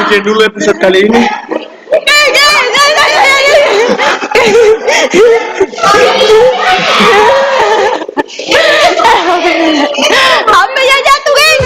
sekian dulu episode kali ini. HP-nya jatuh, guys.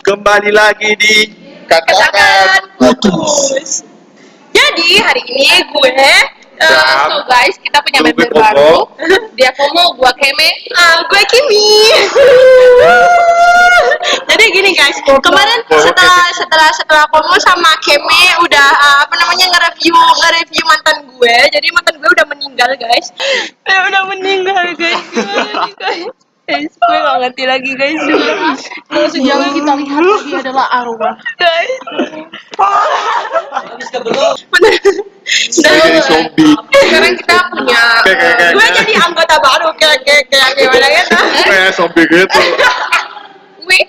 Kembali lagi di Katakan Putus. Jadi hari ini gue so guys, kita punya Gue member Komo. baru. Dia Komo, gua Keme, gue Kimi. Jadi gini guys, kemarin setelah Komo sama Keme udah nge-review mantan gue. Jadi mantan gue udah meninggal guys. Guys, gue gak ngerti lagi guys. Kalau sejauh kita lihat dia adalah arwah guys. Bener. Jadi zombie. Sekarang kita punya gue jadi anggota baru kayak gimana gitu. Kayak zombie gitu. Wih.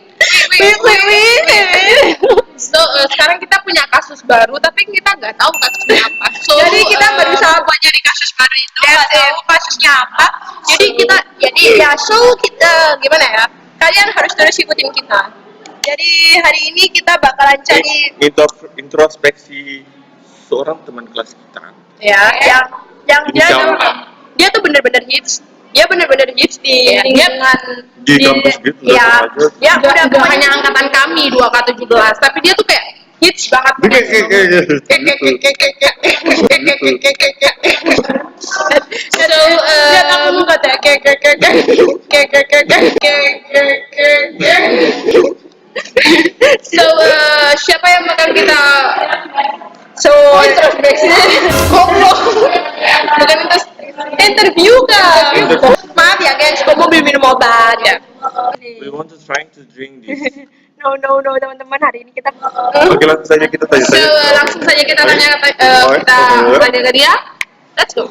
So sekarang kita punya kasus baru tapi kita nggak tahu kasusnya apa. So, jadi kita berusaha buat nyari kasus baru itu nggak tahu kasusnya apa. Jadi kita gimana ya? Kalian harus terus ikutin kita. Jadi hari ini kita bakalan cari Introspeksi seorang teman kelas kita. ya yang dia tuh bener-bener hits. Dia bener-bener hits di lingkungan Di kampus gitu. ya udah hanya angkatan kami 2K17 tapi dia tuh kayak hits banget. So lihat aku muka deh so siapa yang bakal kita introspeksi goblok bukan interview kan. Maaf ya guys, gue mau minum obat ya. We want to trying to drink this. No teman-teman, hari ini kita Oke, langsung saja kita tanya. So, langsung saja kita tanya ke dia. Let's go.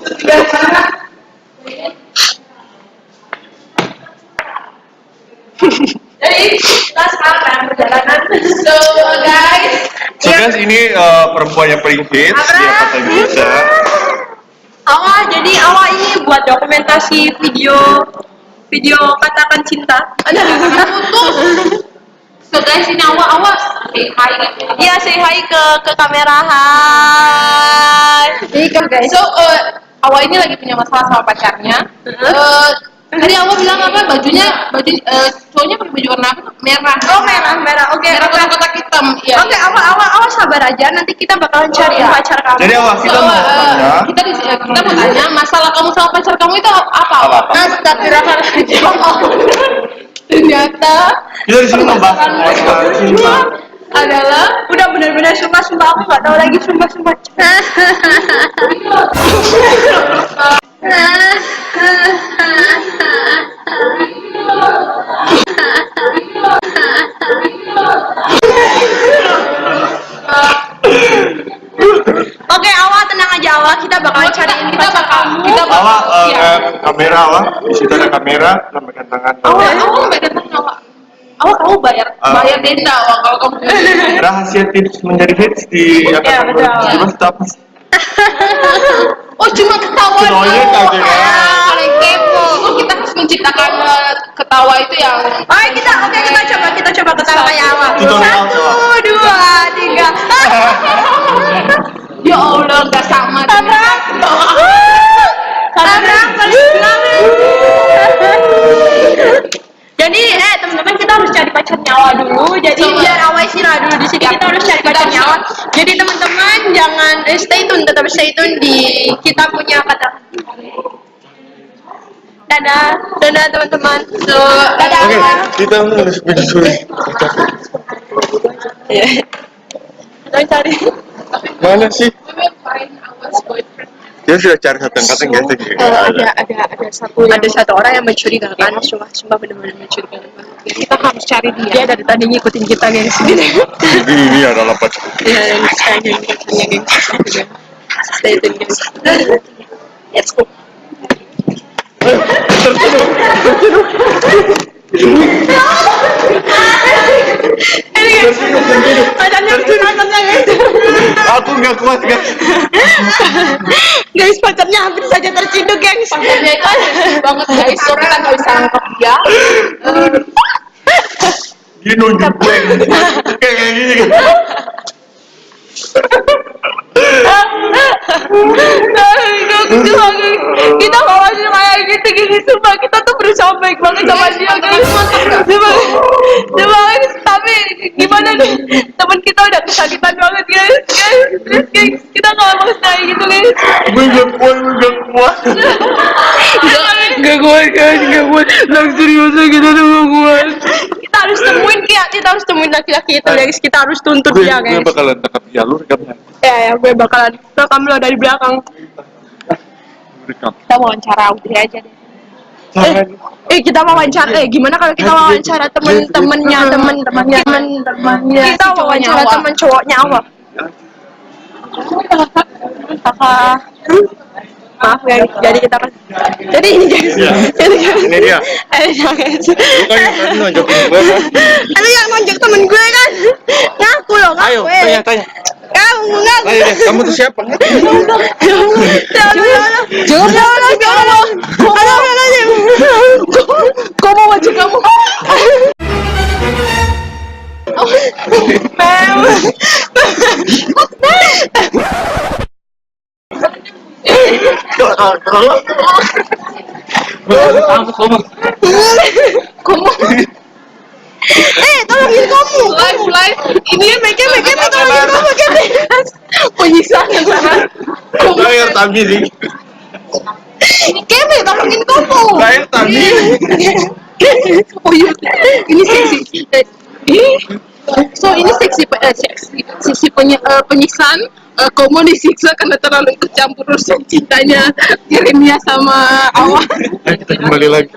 Jadi kita sekarang perjalanan. So guys, ini perempuan yang paling hits di Angkatan kita. Jadi Awa ini buat dokumentasi video katakan cinta. Ada putus. So guys, ini Awa say hi. Iya, say hi ke kamera. Hai. Guys. So Awa ini lagi punya masalah sama pacarnya. Tadi Awa bilang apa? Cowoknya pakai baju warna apa? Merah. Oh, merah. Oke. Merah kotak hitam. Iya. Oke, Awa sabar aja. Nanti kita bakalan cari pacar kamu. Jadi Awa, kita mau tanya. Kita mau tanya masalah kamu sama pacar kamu itu apa? Astagfirullahaladzim. Ternyata Kita di sini membahas masalah cinta. adalah udah benar-benar sumpah aku nggak tahu lagi sumpah. Oke, Awa tenang aja Awa, kita bakalan cariin Kamera Awa, di situ ada kamera, lambaikan tangan. Awa lambaikan tangan Awa. Awa kamu bayar denda Awa kalau kamu. Rahasia tips menjadi hits di Angkatan 2017 itu apa sih? Oh, cuma ketawa Semuanya kagak. Paling kepo. Kita harus menciptakan ketawa itu yang kita coba ketawa kayak Awa. 1, 2, 3. Ya Allah, gak sama. Tabrak paling belakang. Jadi teman-teman, kita harus cari pacarnya Awa dulu. Jadi biar Awa istirahat dulu di sini, kita harus cari pacarnya Awa. Jadi teman-teman jangan tetap stay tune di kita punya kata. Dadah teman-teman. So, dadah. Oke, kita harus menyusul. Kita cari. Mana sih? Dia sudah cari satu angkatan nggak sih? Ada satu orang yang mencurigakan, sumpah benar-benar mencurigakan. Kita harus cari dia dari tadi ngikutin kita guys. Ini adalah pacar. Ya, yang stay tune guys. Let's go. Aku nggak kuat guys, pacarnya hampir saja terciduk guys. Pacarnya itu banget guys, so kita nggak bisa nangkep dia. Dia nunjuk gue kayak gini kan. Kita gak masih kayak gitu gini, sumpah kita tuh berusaha baik banget sama dia guys. Coba guys, tapi gimana nih, teman kita udah kesakitan banget guys. Terus guys, kita gak mau kayak gitu guys. Gue gak kuat. Gak kuat guys, gak kuat. Seriusnya kita tuh gak kuat. Kita harus temuin kita harus temuin laki-laki itu guys. Kita harus tuntut dia Gue guys. bakalan tangkap dia, lu rekamnya. Ya, gue bakalan rekam lo dari belakang. Rekam. Kita wawancara Audrey aja deh. Jangan. Kita wawancara. Gimana kalau kita wawancara temen-temennya, temen-temennya. Kita wawancara temen cowoknya awal. Kakak. Maaf guys, jadi kita jadi ini guys. Iya. Ini dia. Guys. Lu kan yang tadi nonjokin gue kan. Lu yang nonjok temen gue kan? Ngaku loh, ngaku. Ayo, tanya. Kamu ngaku. Ayo deh, kamu tuh siapa? Jangan. Kau mau wajah kamu? Kamu. Tolongin kamu. Live. Ini mereka tolongin kamu guys. Penyiksaan yang sana. Bayar tami nih. Keme, tolongin kamu. Bayar tami. Oh iya, ini seksi. So ini seksi penyiksaan. Komo disiksa karena terlalu ikut campur urusan cintanya Jeremia sama Awa. Kita kembali lagi.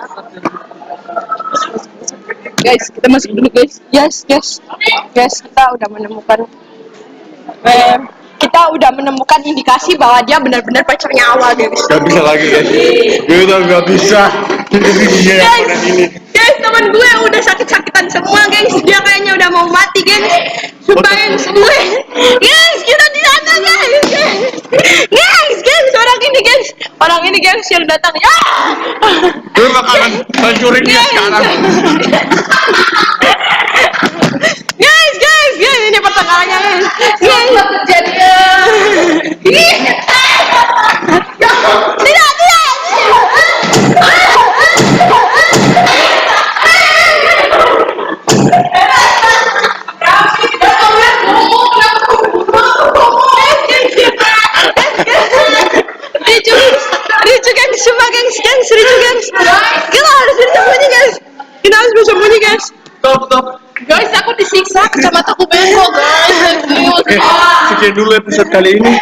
Guys, kita masuk dulu guys. Yes, kita udah menemukan. Kita udah menemukan indikasi bahwa dia benar-benar pacarnya Awa guys. Gak bisa lagi guys. Gue udah gak bisa. Guys, teman gue udah sakit-sakitan semua guys. Dia kayaknya udah mau mati guys. Sumpah guys, guys, kita di sana guys. Orang ini guys yang datang ya. Gue bakalan hancurin dia sekarang. Guys, ini pertengkarannya guys. Jadi tidak. Ricu guys, semua guys, ricu guys. Kita harus bersembunyi guys. Stop. Guys, aku disiksa, kacamataku bengkok guys. Sekian dulu episode kali ini.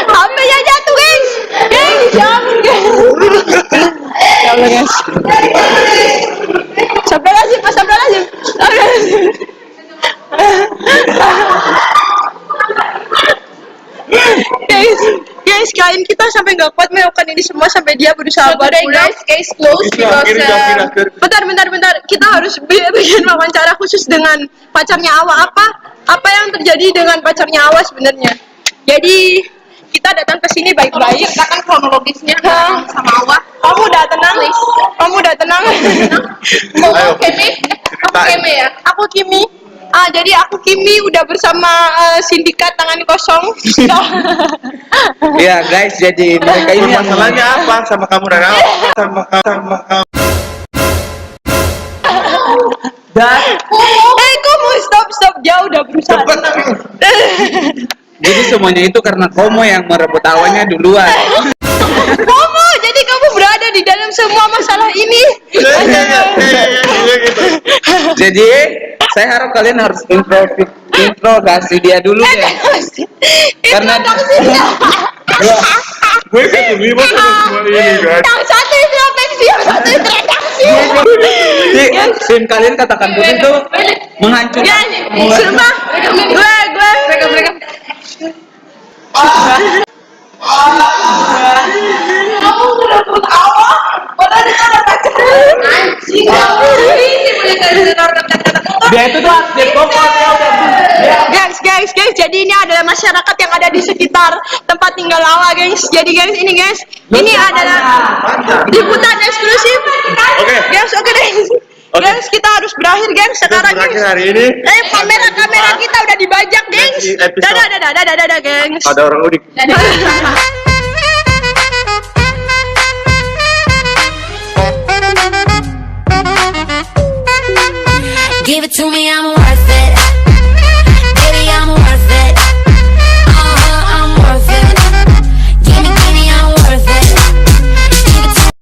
HP-nya jatuh guys. Jangan guys. Ya Allah guys. Sampai lagi. Guys, klien kita sampai nggak kuat melakukan ini semua sampai dia berusaha buat pulang. Case closed because bentar. Kita harus bikin wawancara khusus dengan pacarnya Awa. Apa yang terjadi dengan pacarnya Awa sebenarnya? Jadi kita datang ke sini baik-baik. Ceritakan kronologisnya sama Awa. Kamu udah tenang? Ayo. Aku Keme ya. Aku Kimi. Jadi aku Kimi udah bersama sindikat tangan kosong. Iya guys, jadi mereka ini yang Masalahnya apa sama kamu dan aku? Sama kamu. Kamu stop. Dia udah berusaha tenang. Jadi semuanya itu karena Komo yang merebut Awanya duluan. Kamu, jadi kamu berada di dalam semua masalah ini. Jadi saya harap kalian harus interogasi dia dulu ya. Karena Gue kan terlibat sama semua ini kan. Yang satu introspeksi, yang satu interaksi. Sin kalian katakan begitu menghancurkan. Sumpah, gue. Kamu udah pun awal, padahal kita udah pacaran. Anjing, kamu ini boleh kalian Dia itu tuh atlet pokok dia udah. Guys, jadi ini adalah masyarakat yang ada di sekitar tempat tinggal Awa, guys. Jadi guys, ini adalah liputan eksklusif. Oke. Guys, oke deh. Oke. Guys, kita harus berakhir, guys. Sekarang, Berakhir guys. hari ini. Kamera kita udah dibajak, guys. Next episode. Dadah, guys. Ada orang udik. Dadah.